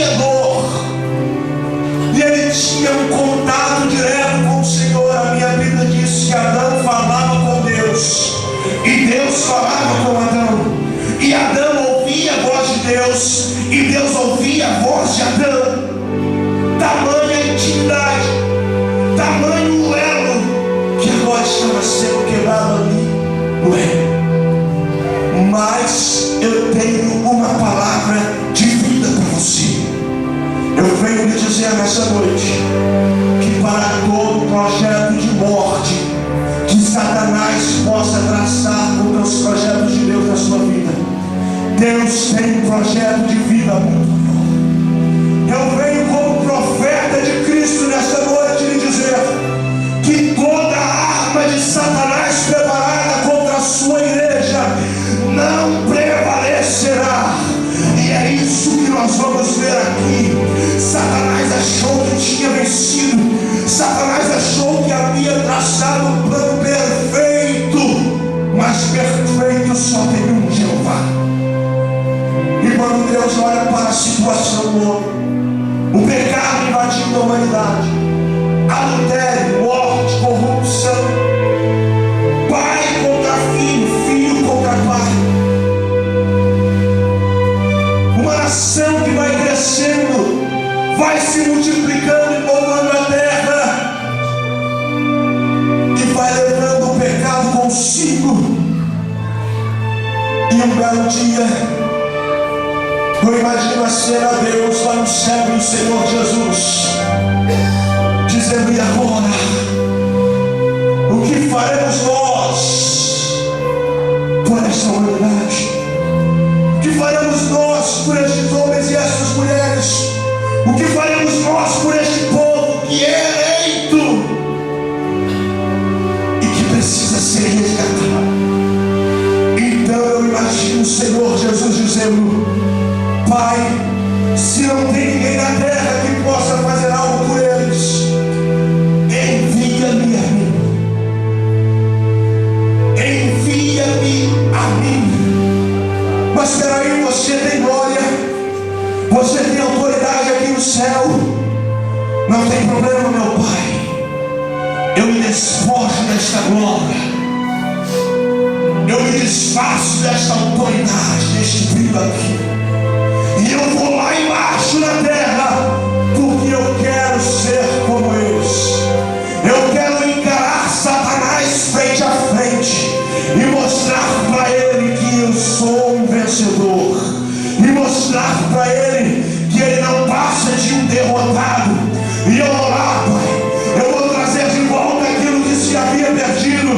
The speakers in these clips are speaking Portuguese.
mediador. E ele tinha um contato direto com o Senhor. A minha Bíblia diz que Adão falava com Deus, e Deus falava com Adão, e Adão ouvia a voz de Deus, e Deus ouvia a voz de Adão. Tamanha intimidade, tamanho elo, que agora estava sendo quebrado ali no Éden. Mas eu tenho uma palavra de vida para você. Eu venho lhe dizer nessa noite que para todo projeto de morte que Satanás possa traçar contra os projetos de Deus na sua vida, Deus tem um projeto de vida muito maior. Eu venho como profeta de Cristo nesta noite lhe dizer que toda arma de Satanás preparada contra a sua igreja não prevalecerá. E é isso que nós vamos ver aqui. Satanás achou que tinha vencido. Satanás achou que havia traçado um plano perfeito. Mas perfeito só tem um Jeová. E quando Deus olha para a situação do homem, o pecado invadindo a humanidade, adultério, morte, corrupção, pai contra filho, filho contra pai, uma nação que vai crescendo, vai se multiplicando e povoando a terra, que vai levando o pecado consigo. E um belo dia, eu imagino a cena a Deus lá no céu do Senhor Jesus, dizendo: e agora? O que faremos nós por esta humanidade? O que faremos nós por estes homens e estas mulheres? O que faremos nós por este povo que é eleito e que precisa ser resgatado? Então eu imagino o Senhor Jesus dizendo: Pai, se não tem ninguém na terra que possa fazer algo por eles, envia-me a mim. Envia-me a mim. Mas peraí, você tem glória, você tem autoridade aqui no céu. Não tem problema, meu Pai. Eu me despojo desta glória, eu me desfaço desta autoridade, deste brilho aqui, e eu vou lá embaixo na terra, porque eu quero ser como eles. Eu quero encarar Satanás frente a frente e mostrar para ele que eu sou um vencedor, e mostrar para ele que ele não passa de um derrotado. E eu vou lá, Pai, eu vou trazer de volta aquilo que se havia perdido,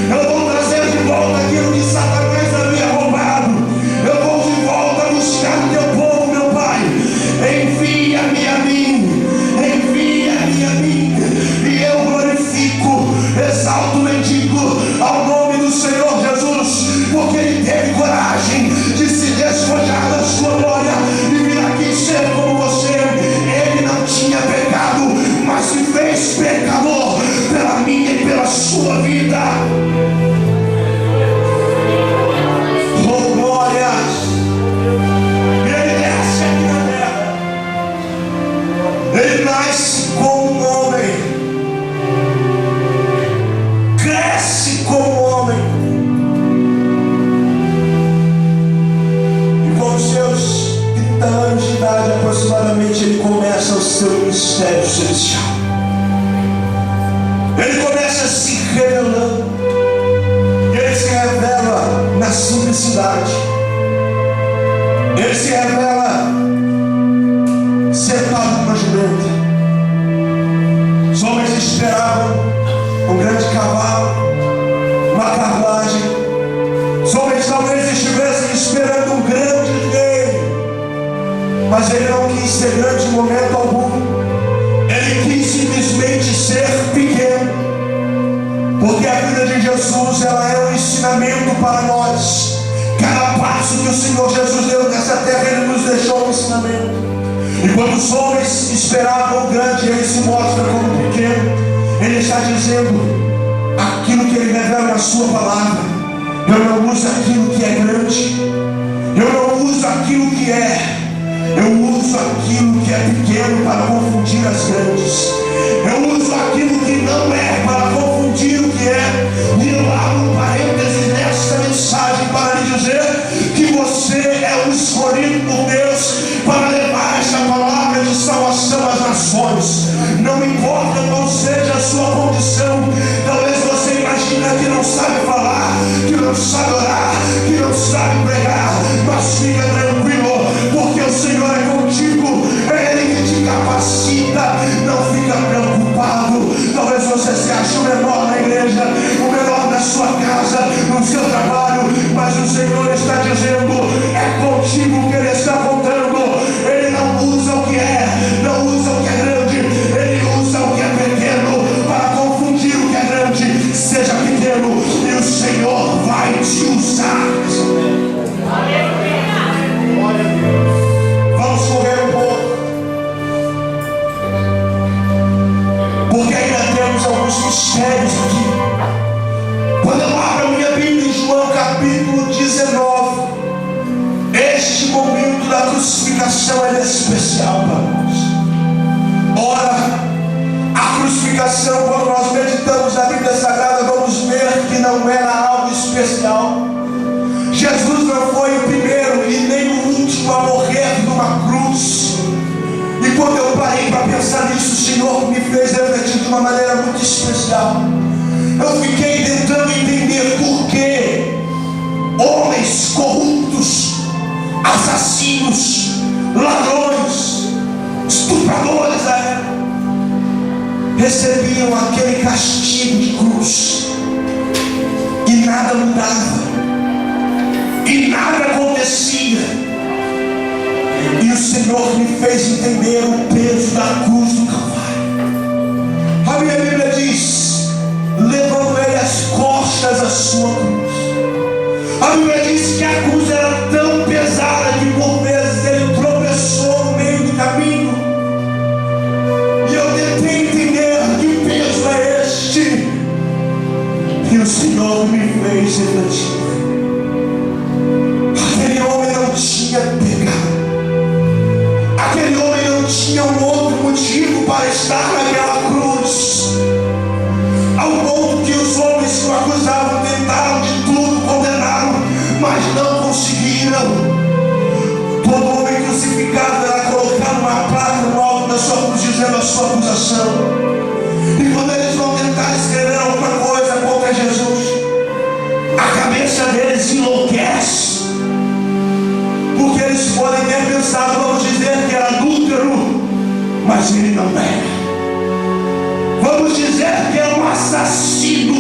eu vou trazer de volta aquilo que Satanás havia roubado, eu vou de volta buscar o teu povo, meu Pai. Envia-me a mim, envia-me a mim, e eu glorifico, exalto, bendigo ao nome do Senhor Jesus, porque ele teve coragem de se despojar da sua glória e vir aqui ser como você. Ele não tinha pecado, mas se fez pecador pela minha e pela sua vida. Oh, glórias! Ele desce aqui na terra, ele nasce como um homem, cresce como um homem, e com seus 30 anos de idade aproximadamente, ele começa o seu ministério celestial. Ele começa se revelando, e ele se revela na simplicidade, ele se revela sentado numa jumenta. Os homens esperavam um grande cavalo, uma carruagem. Os homens talvez estivessem esperando um grande rei, mas ele não quis ser grande em momento algum. Ele quis simplesmente ser pequeno, porque a vida de Jesus, ela é um ensinamento para nós. Cada passo que o Senhor Jesus deu nessa terra, ele nos deixou um ensinamento. E quando os homens esperavam o grande, ele se mostra como pequeno. Ele está dizendo aquilo que ele revela na sua palavra. Eu não uso aquilo que é grande, eu não uso aquilo que é, eu uso uso aquilo que é pequeno para confundir as grandes. Eu uso aquilo que não é para confundir o que é. E eu abro um parênteses nesta mensagem para lhe dizer que você é o escolhido por Deus para levar esta palavra de salvação às nações. Não importa qual seja a sua condição. Talvez você imagina que não sabe falar, que não sabe orar, que não sabe pregar, mas fica tranquilo, porque o Senhor é contigo, é Ele que te capacita. Não fica preocupado. Talvez você se ache o menor na igreja, o menor na sua casa, no seu trabalho, mas o Senhor está dizendo: é contigo que Ele está contando. Ele não usa o que é, não usa o que é grande, Ele usa o que é pequeno para confundir o que é grande. Seja pequeno e o Senhor vai te usar. Vamos correr um pouco, porque ainda temos alguns mistérios aqui. Quando eu abro a minha Bíblia em João capítulo 19, este momento da crucificação é especial para nós. Ora, a crucificação, quando nós meditamos na Bíblia Sagrada, vamos ver que não era algo especial. Jesus não foi o primeiro e nem o último a morrer numa cruz. E quando eu parei para pensar nisso, o Senhor me fez refletir de uma maneira muito especial. Eu fiquei tentando entender por que homens corruptos, assassinos, ladrões, estupradores recebiam aquele castigo de cruz e nada mudava, e nada acontecia. E o Senhor me fez entender o peso da cruz do Calvário. A minha Bíblia diz: levando ele as costas a sua cruz. A Bíblia diz que a cruz era tão pesada que por vezes ele tropeçou no meio do caminho. E eu tentei entender que peso é este. E o Senhor me fez refletir. Aquele homem não tinha pecado. Aquele homem não tinha um outro motivo para estar naquela cruz. Ao ponto que os homens que o acusavam tentaram de tudo, condenaram, mas não conseguiram. Todo homem crucificado era colocado uma placa no alto da sua cruz dizendo a sua acusação. E quando eles vão tentar escrever alguma coisa contra Jesus, a cabeça deles enlouquece, porque eles podem ter pensado: vamos dizer que era adúltero, mas ele não era. Vamos dizer que é um assassino,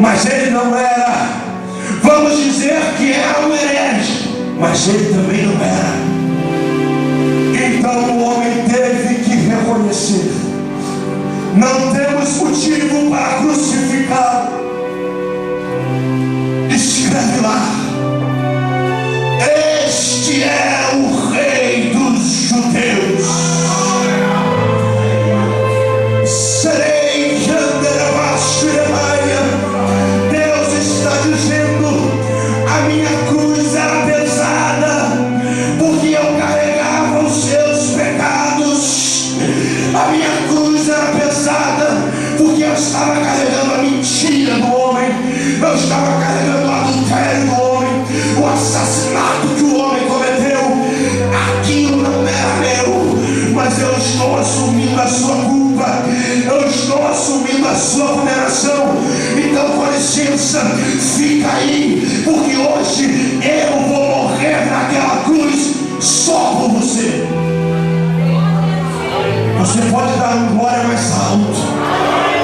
mas ele não era. Vamos dizer que era um herege, mas ele também não era. Então o homem teve que reconhecer: não temos motivo para crucificá-lo. Escreve lá: este é o Rei dos Judeus. Deus está dizendo: a minha cruz era pesada, porque eu carregava os seus pecados. A minha cruz era pesada, porque eu estava carregando a mentira do homem. Eu estava carregando o adultério do homem, o assassinato que o homem cometeu. Aquilo não era meu, mas eu estou assumindo a sua culpa, eu estou assumindo a sua condenação. Então, com licença, fica aí, porque hoje eu vou morrer naquela cruz só por você. Você pode dar um glória mais alto,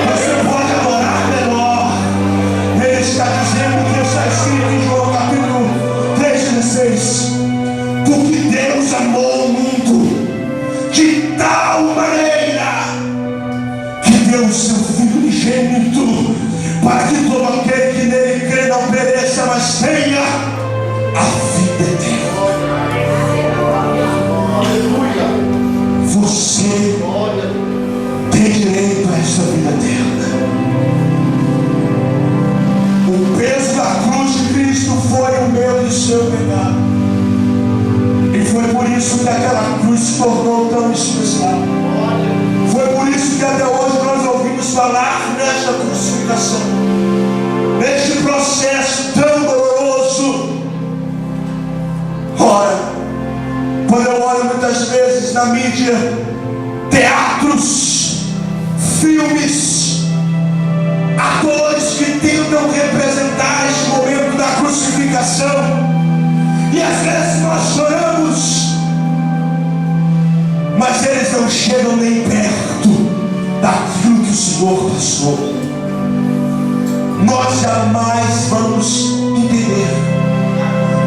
você pode adorar menor. Ele está dizendo que está escrito em João capítulo 3,16: porque Deus amou o mundo de tal maneira que deu o seu Filho unigênito, para que todo aquele que nele crê não pereça, mas tenha a vida eterna. Você tem direito se tornou tão especial. Foi por isso que até hoje nós ouvimos falar nesta crucificação, neste processo tão doloroso. Ora, quando eu olho muitas vezes na mídia, teatros, filmes, atores que tentam representar este momento da crucificação, e às vezes nós choramos, mas eles não chegam nem perto daquilo que o Senhor passou. Nós jamais vamos entender,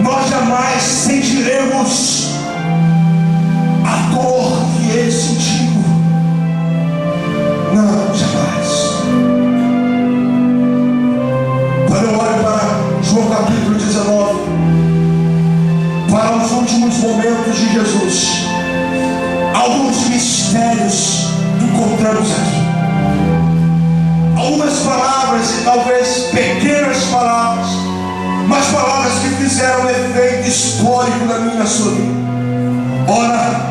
nós jamais sentiremos a dor que ele sentiu. Não, jamais. Quando eu olho para João capítulo 19, para os últimos momentos de Jesus, alguns mistérios encontramos aqui. Algumas palavras, e talvez pequenas palavras, mas palavras que fizeram um efeito histórico na minha e na sua vida. Ora,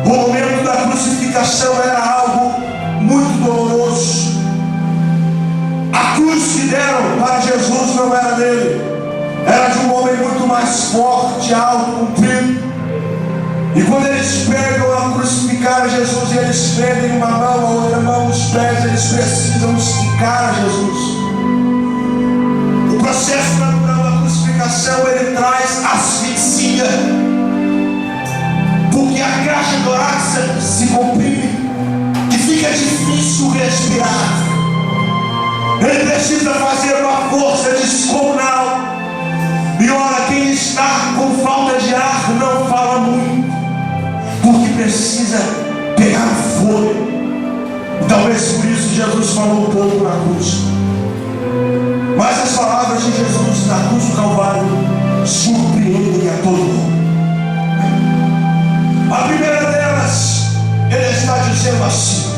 o momento da crucificação era algo muito doloroso. A cruz que deram para Jesus não era dele, era de um homem muito mais forte, alto, comprido. E quando eles pegam a crucificar Jesus, e eles prendem uma mão, a outra mão, os pés, eles precisam esticar Jesus. O processo natural da crucificação, ele traz asfixia, porque a caixa torácica se comprime e fica difícil respirar. Ele precisa fazer uma força descomunal. E ora, quem está com falta de ar não fala muito, porque precisa pegar fôlego. Talvez por isso Jesus falou um pouco na cruz. Mas as palavras de Jesus na cruz do Calvário surpreendem a todo mundo. A primeira delas, ele está dizendo assim: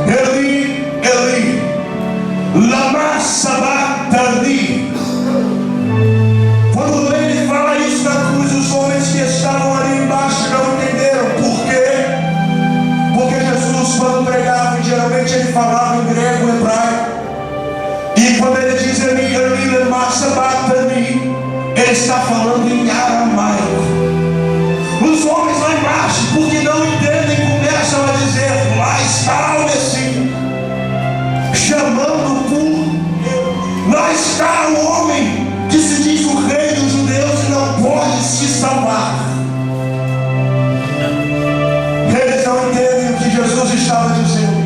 Eli, Eli, lama sabachthani. Quando ele fala isso na cruz, os homens que estavam ali embaixo não entenderam. Por quê? Porque Jesus, quando pregava, geralmente ele falava em grego, hebraico. E quando ele diz Eli, Eli, lama sabachthani, ele está falando em aramaico. Os homens lá embaixo, porque não entendem, começam a dizer: lá está o Messias, chamando por lá está o homem que se diz o rei dos judeus e não pode se salvar. Eles não entendem o que Jesus estava dizendo.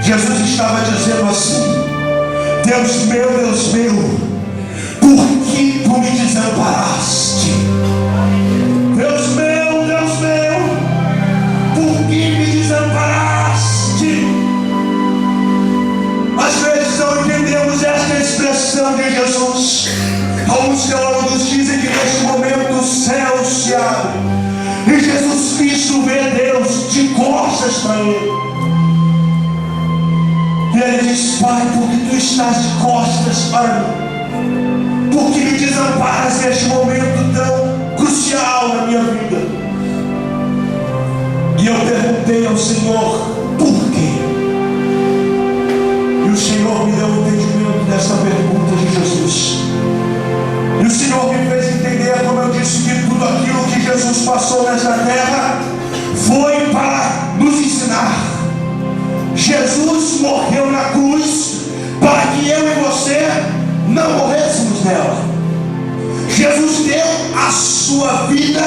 Jesus estava dizendo assim: Deus meu, por que tu me desamparaste? Deus meu, por que me desamparaste? Às vezes não entendemos esta expressão de Jesus. Alguns teólogos dizem que neste momento o céu se abre e Jesus Cristo vê Deus de costas para ele. E ele diz: Pai, porque tu estás de costas para mim? Porque me desamparas neste momento tão crucial na minha vida? E eu perguntei ao Senhor: por quê? E o Senhor me deu o entendimento dessa pergunta de Jesus. E o Senhor me fez entender, como eu disse, que tudo aquilo que Jesus passou nesta terra foi para nos ensinar. Jesus morreu na cruz para que eu e você não morrêssemos nela. Jesus deu a sua vida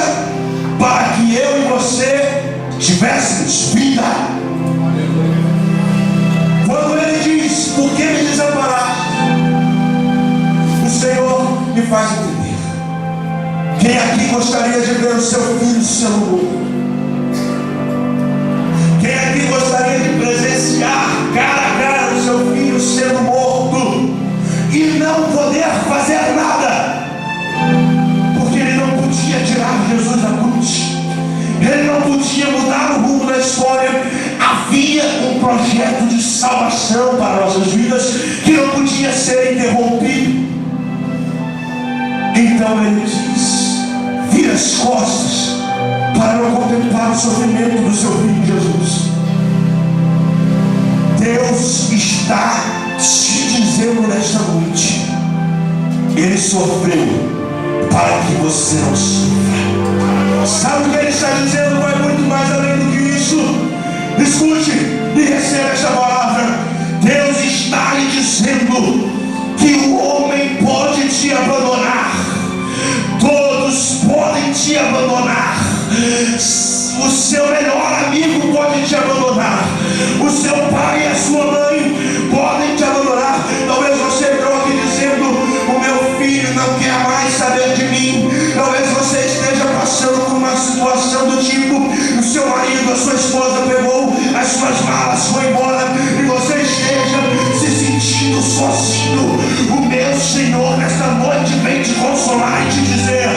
para que eu e você tivéssemos vida. Quando ele diz: por que me desamparaste? O Senhor me faz entender. Quem aqui gostaria de ver o seu filho sendo morto? Quem aqui gostaria de presenciar cara a cara o seu filho sendo morto e não poder fazer nada? Porque ele não podia tirar Jesus da cruz, ele não podia mudar o rumo da história. Havia um projeto de salvação para nossas vidas que não podia ser interrompido. Então ele diz: vira as costas para não contemplar sofrimento do seu filho Jesus. Deus está te dizendo nesta noite: Ele sofreu para que você não sofra. Sabe o que Ele está dizendo? Vai muito mais além do que isso. Escute e receba esta palavra. Deus está lhe dizendo que o homem pode te abandonar. Todos podem te abandonar. O seu melhor amigo pode te abandonar. O seu pai e a sua mãe podem te abandonar. Talvez você troque dizendo: o meu filho não quer mais saber de mim. Talvez você esteja passando por uma situação do tipo: o seu marido, a sua esposa pegou as suas malas, foi embora, e você esteja se sentindo sozinho. O meu Senhor nesta noite vem te consolar e te dizer: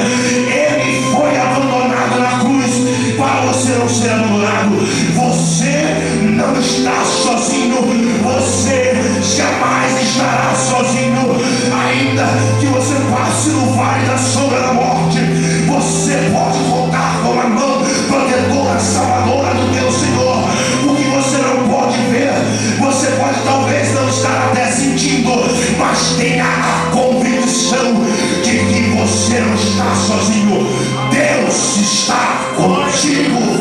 Ele foi abandonado na cruz para você não ser abandonado. Você não está sozinho. Você jamais estará sozinho. Ainda que você passe no vale da sombra da morte, você pode contar com a mão protetora, salvadora do teu Senhor. O que você não pode ver, você pode talvez não estar até sentindo, mas tenha a convicção de que você não está sozinho. Deus está contigo.